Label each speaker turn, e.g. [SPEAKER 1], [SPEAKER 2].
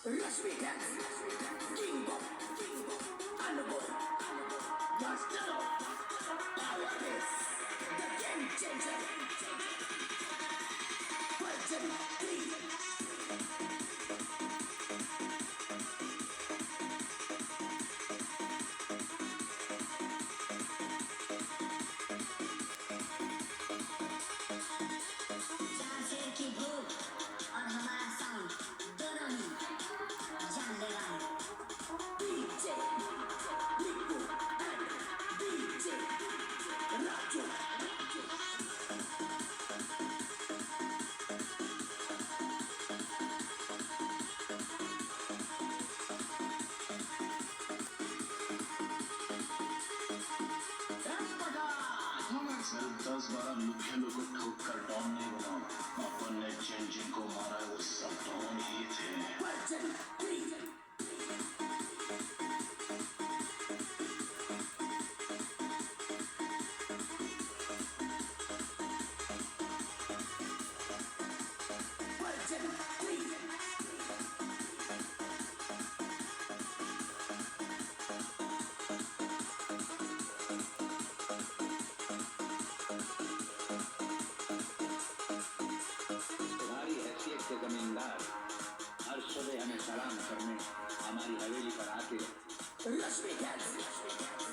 [SPEAKER 1] Rashmikas, King of Underworld, Master of Awareness, the Game Changer, Version 3.
[SPEAKER 2] जहाँ शेर की भूख और हमारा साउंड दोनों ही जानलेवा है।
[SPEAKER 1] DJ Riku and DJ Raju.
[SPEAKER 3] सिर्फ 10-12 मुख्य को ठोक कर डॉन नहीं बना। अपन ने जिनको मारा है वो सब डॉन ही थे।
[SPEAKER 1] Version 3. Version 3.
[SPEAKER 4] तुम्हारी हैसियत के जमींदार हर सुबह हमें सलाम करने हमारी हवेली पर आते
[SPEAKER 1] Rashmikas.